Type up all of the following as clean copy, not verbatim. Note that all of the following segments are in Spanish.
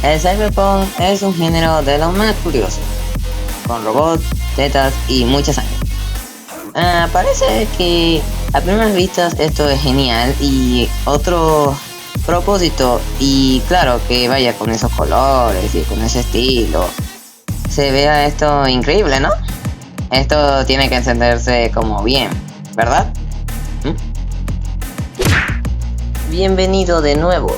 El cyberpunk es un género de los más curiosos, con robots, tetas y mucha sangre. Parece que a primeras vistas esto es genial y otro propósito, y claro que vaya con esos colores y con ese estilo, se vea esto increíble, ¿no? Esto tiene que encenderse como bien, ¿verdad? Bienvenido de nuevo.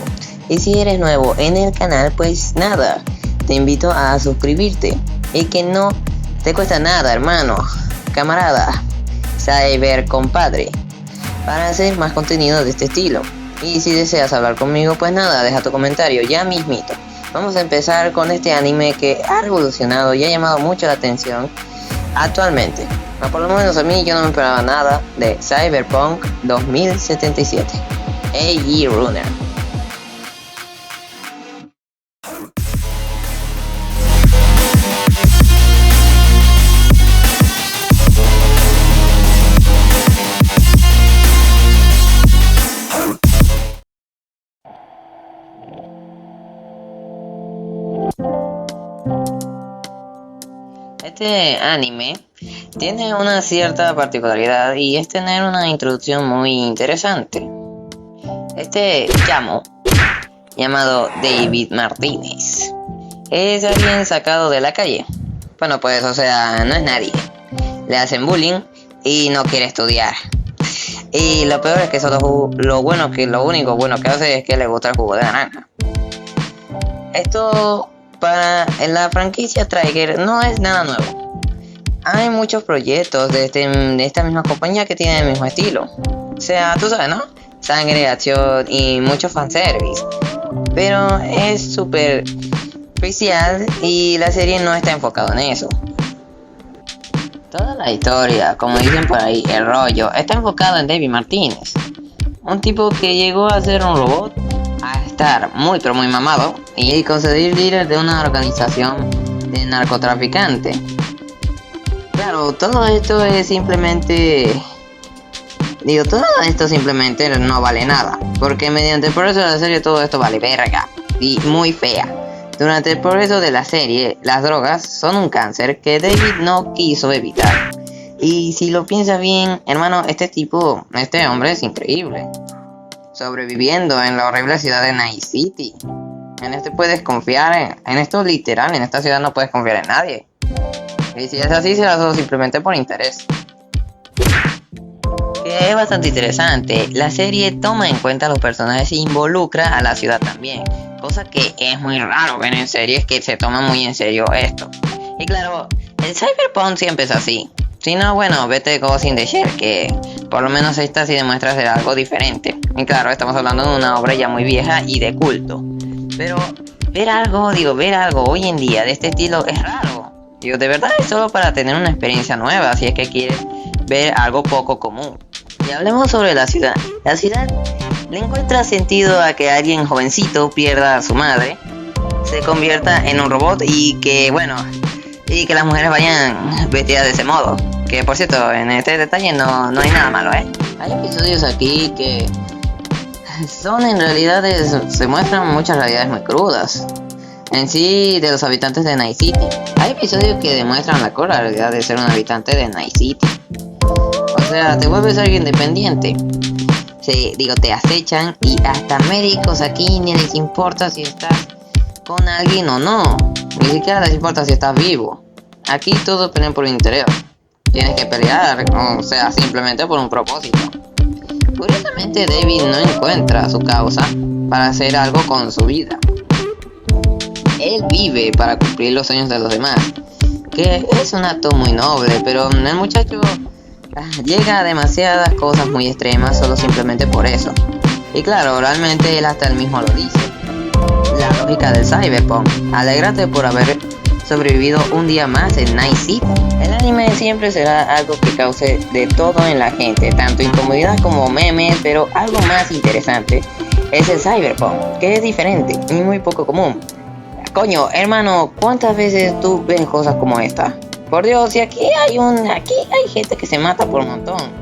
Y si eres nuevo en el canal, pues nada, te invito a suscribirte. Y que no te cuesta nada, hermano, camarada, cyber compadre, para hacer más contenido de este estilo. Y si deseas hablar conmigo, pues nada, deja tu comentario ya mismito. Vamos a empezar con este anime que ha revolucionado y ha llamado mucho la atención actualmente. Por lo menos a mí, yo no me esperaba nada de Cyberpunk 2077, AE Runner. Este anime tiene una cierta particularidad y es tener una introducción muy interesante. Este chamo, llamado David Martínez, es alguien sacado de la calle. Bueno, pues, o sea, no es nadie. Le hacen bullying y no quiere estudiar. Y lo peor es que lo único bueno que hace es que le gusta el jugo de naranja. Esto para la franquicia Trigger no es nada nuevo. Hay muchos proyectos de esta misma compañía que tienen el mismo estilo. O sea, tú sabes, ¿no? Sangre, acción y mucho fanservice. Pero es súper especial y la serie no está enfocada en eso. Toda la historia, como dicen por ahí, el rollo, está enfocado en David Martínez. Un tipo que llegó a ser un robot, a estar muy pero muy mamado y conseguir líder de una organización de narcotraficantes. Claro, todo esto simplemente no vale nada, porque mediante el progreso de la serie todo esto vale verga y muy fea. Durante el progreso de la serie, las drogas son un cáncer que David no quiso evitar. Y si lo piensas bien, hermano, este hombre es increíble, sobreviviendo en la horrible ciudad de Night City. En esto puedes confiar, en esto literal, en esta ciudad no puedes confiar en nadie. Y si es así, será solo simplemente por interés. Que es bastante interesante. La serie toma en cuenta a los personajes e involucra a la ciudad también. Cosa que es muy raro ver en series que se toman muy en serio esto. Y claro, el Cyberpunk siempre es así. Si no, bueno, vete Ghost in the Shell, que por lo menos esta sí demuestra ser algo diferente. Y claro, estamos hablando de una obra ya muy vieja y de culto. Pero ver algo hoy en día de este estilo es raro. De verdad es solo para tener una experiencia nueva, si es que quieres ver algo poco común. Y hablemos sobre la ciudad. La ciudad le encuentra sentido a que alguien jovencito pierda a su madre, se convierta en un robot y que las mujeres vayan vestidas de ese modo. Que por cierto, en este detalle no hay nada malo, ¿eh? Hay episodios aquí que son en realidades, se muestran muchas realidades muy crudas en sí de los habitantes de Night City. Hay episodios que demuestran la cruda realidad de ser un habitante de Night City. O sea, te vuelves alguien dependiente. Te acechan y hasta médicos aquí ni les importa si estás con alguien o no. Ni siquiera les importa si estás vivo. Aquí todos pelean por interés. Tienes que pelear, o sea, simplemente por un propósito. Curiosamente, David no encuentra su causa para hacer algo con su vida. Él vive para cumplir los sueños de los demás, que es un acto muy noble, pero el muchacho llega a demasiadas cosas muy extremas solo simplemente por eso. Y claro, realmente él hasta él mismo lo dice. La lógica del cyberpunk: alégrate por haber sobrevivido un día más en Night City. El anime siempre será algo que cause de todo en la gente, tanto incomodidad como memes, pero algo más interesante es el cyberpunk, que es diferente y muy poco común. Coño, hermano, ¿cuántas veces tú ves cosas como esta? Por Dios, y aquí hay gente que se mata por un montón.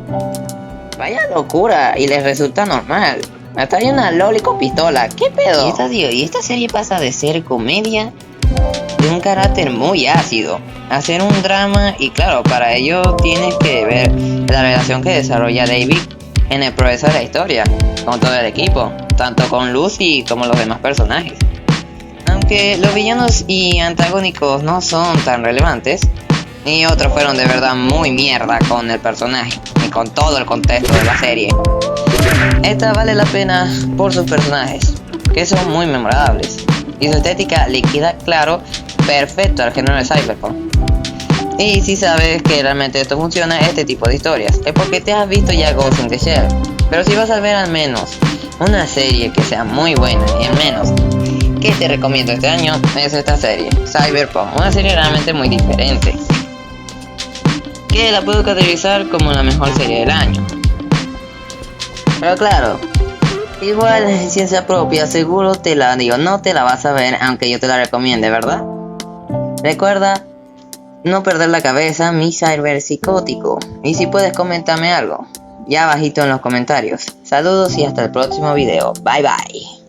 Vaya locura, y les resulta normal. Hasta hay una loli con pistola. ¿Qué pedo? Y esta serie pasa de ser comedia de un carácter muy ácido a ser un drama, y claro, para ello tienes que ver la relación que desarrolla David en el progreso de la historia con todo el equipo, tanto con Lucy como los demás personajes. Aunque los villanos y antagónicos no son tan relevantes, y otros fueron de verdad muy mierda con el personaje y con todo el contexto de la serie, esta vale la pena por sus personajes, que son muy memorables, y su estética le queda claro perfecto al género de cyberpunk. Y si sabes que realmente esto funciona, este tipo de historias, es porque te has visto ya Ghost in the Shell. Pero si vas a ver al menos una serie que sea muy buena, y al menos que te recomiendo este año, es esta serie, Cyberpunk, una serie realmente muy diferente, que la puedo categorizar como la mejor serie del año. Pero claro, igual en ciencia propia, seguro no te la vas a ver aunque yo te la recomiende, ¿verdad? Recuerda no perder la cabeza, mi cyber psicótico. Y si puedes comentarme algo, ya abajito en los comentarios. Saludos y hasta el próximo video. Bye bye.